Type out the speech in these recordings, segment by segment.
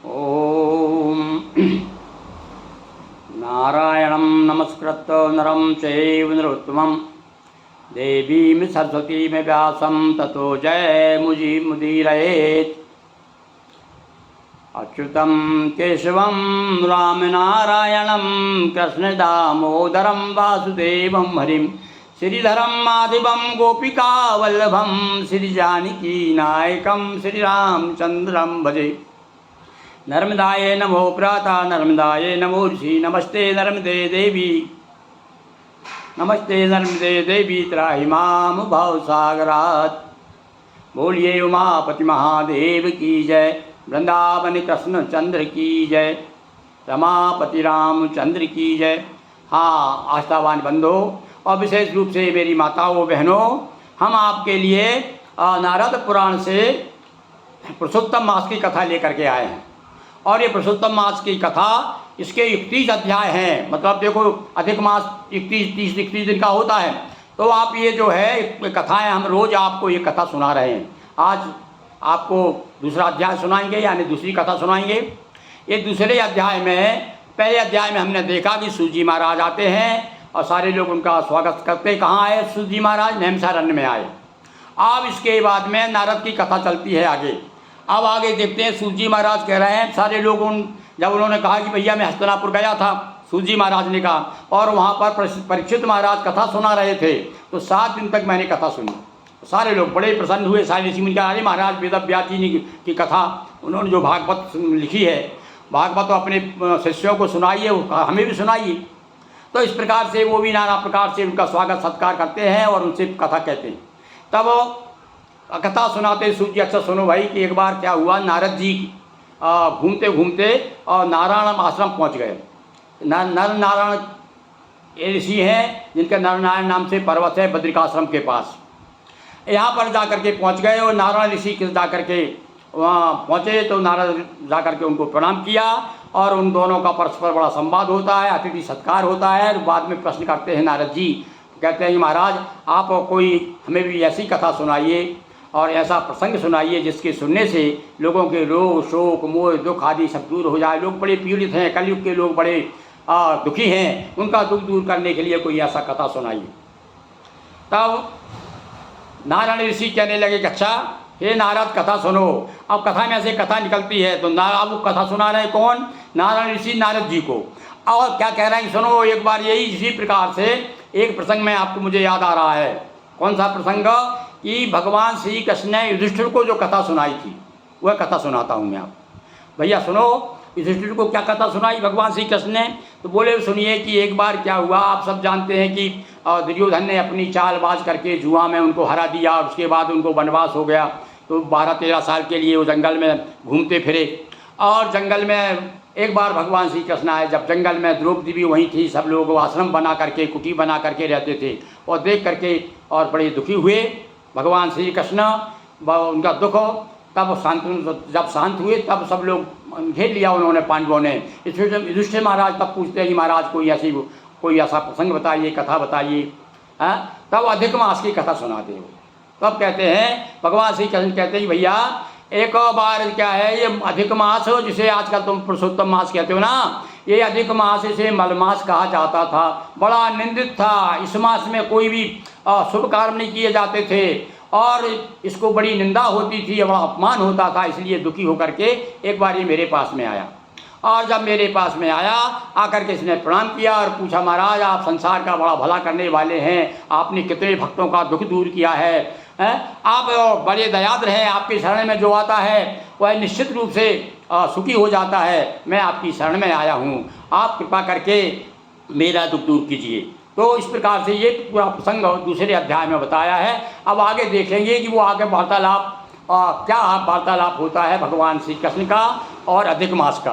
ओम नारायणं नमस्कृत्य नरं चैव नरोत्तमं देवीं सरस्वतीं व्यासं ततो जयमुदीरयेत्। अच्युतं केशवं रामनारायणं कृष्णदामोदरं वासुदेवं हरिं श्रीधरं माधवं गोपिकावल्लभं श्रीजानकीनायकं श्रीरामचन्द्रं भजे। नर्मदाय नमो प्राता नर्मदाय नमो ऋषि नमस्ते नर्मदे देवी त्राहि मां भवसागरात्। बोलिए उमापति महादेव की जय, वृंदावन कृष्ण चंद्र की जय, रमापति रामचंद्र की जय। हाँ आस्थावान बंधो और विशेष रूप से मेरी माताओं बहनों, हम आपके लिए नारद पुराण से पुरुषोत्तम मास की कथा लेकर के आए हैं। और ये पुरुषोत्तम मास की कथा, इसके 31 अध्याय हैं। मतलब देखो, अधिक मास 31 दिन का होता है। तो आप ये जो है कथाएं, हम रोज़ आपको ये कथा सुना रहे हैं। आज आपको दूसरा अध्याय सुनाएंगे, यानी दूसरी कथा सुनाएंगे। ये दूसरे अध्याय में, पहले अध्याय में हमने देखा कि सूजी महाराज आते हैं और सारे लोग उनका स्वागत करते। कहाँ आए सूजी महाराज? नैमिषारण्य में आए। अब इसके बाद में नारद की कथा चलती है आगे। अब आगे देखते हैं, सूजी महाराज कह रहे हैं, सारे लोग जब उन्होंने कहा कि भैया मैं हस्तिनापुर गया था, सूजी महाराज ने कहा, और वहाँ पर परीक्षित महाराज कथा सुना रहे थे, तो 7 दिन तक मैंने कथा सुनी। सारे लोग बड़े प्रसन्न हुए। सारे ऋषि मुनि कहा, अरे महाराज वेदव्यास जी की कथा, उन्होंने जो भागवत लिखी है, भागवत अपने शिष्यों को सुनाइए, हमें भी सुनाइए। तो इस प्रकार से वो भी नाना प्रकार से उनका स्वागत सत्कार करते हैं और उनसे कथा कहते हैं। तब कथा सुनाते सूजी, अच्छा सुनो भाई कि एक बार क्या हुआ, नारद जी घूमते घूमते और नारायण आश्रम पहुंच गए। नर नारायण ये ऋषि हैं जिनका नारायण नाम से पर्वत है बद्रिकाश्रम के पास। यहाँ पर जाकर के पहुंच गए और नारायण ऋषि के जाकर के वहाँ पहुँचे तो नारद जाकर के उनको प्रणाम किया और उन दोनों का परस्पर बड़ा संवाद होता है, अतिथि सत्कार होता है। और बाद में प्रश्न करते हैं नारद जी, कहते हैं कि महाराज आप कोई हमें भी ऐसी कथा सुनाइए और ऐसा प्रसंग सुनाइए जिसके सुनने से लोगों के रोग शोक मोह दुख आदि सब दूर हो जाए। लोग बड़े पीड़ित हैं, कलयुग के लोग बड़े दुखी हैं, उनका दुख दूर करने के लिए कोई ऐसा कथा सुनाइए। तब नारायण ऋषि कहने लगे कि अच्छा हे नारद कथा सुनो। अब कथा में से कथा निकलती है, तो अब वो कथा सुना रहे कौन? नारायण ऋषि नारद जी को। और क्या कह रहे हैं, सुनो एक बार यही इसी प्रकार से एक प्रसंग में आपको मुझे याद आ रहा है। कौन सा प्रसंग? कि भगवान श्री कृष्ण ने युधिष्ठिर को जो कथा सुनाई थी, वह कथा सुनाता हूँ मैं आपको। भैया सुनो, युधिष्ठिर को क्या कथा सुनाई भगवान श्री कृष्ण ने? तो बोले सुनिए कि एक बार क्या हुआ। आप सब जानते हैं कि दुर्योधन ने अपनी चालबाज करके जुआ में उनको हरा दिया और उसके बाद उनको वनवास हो गया। तो 12-13 साल के लिए वो जंगल में घूमते फिरे। और जंगल में एक बार भगवान श्री कृष्ण आए, जब जंगल में द्रौपदी भी वहीं थी, सब लोग आश्रम बना करके कुटी बना करके रहते थे, और देख करके और बड़े दुखी हुए भगवान श्री कृष्ण। उनका दुख तब जब शांत हुए तब सब लोग घेर लिया उन्होंने, पांडवों ने। इसलिए युधिष्ठिर महाराज तब पूछते हैं कि महाराज कोई ऐसा प्रसंग बताइए, कथा बताइए। तब अधिक मास की कथा सुनाते हो। तब कहते हैं, भगवान श्री कृष्ण कहते हैं भैया एक बार क्या है, ये अधिक मास हो जिसे आजकल तुम पुरुषोत्तम मास कहते हो ना, ये अधिक मास इसे मलमास कहा जाता था, बड़ा निंदित था। इस मास में कोई भी शुभ कार्य नहीं किए जाते थे और इसको बड़ी निंदा होती थी, बड़ा अपमान होता था। इसलिए दुखी होकर के एक बार ये मेरे पास में आया। और जब मेरे पास में आया, आकर के इसने प्रणाम किया और पूछा, महाराज आप संसार का बड़ा भला करने वाले हैं, आपने कितने भक्तों का दुख दूर किया है, आप बड़े दयाद्र हैं, आपकी शरण में जो आता है वह निश्चित रूप से सुखी हो जाता है। मैं आपकी शरण में आया हूँ, आप कृपा करके मेरा दुख दूर कीजिए। तो इस प्रकार से ये पूरा प्रसंग दूसरे अध्याय में बताया है। अब आगे देखेंगे कि वो आगे वार्तालाप क्या वार्तालाप होता है भगवान श्री कृष्ण का और अधिक मास का।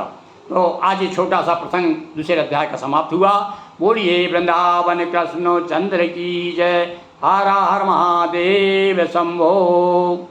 तो आज ये छोटा सा प्रसंग दूसरे अध्याय का समाप्त हुआ। बोलिए वृंदावन कृष्ण चंद्र की जय। हर हर महादेव शंभो।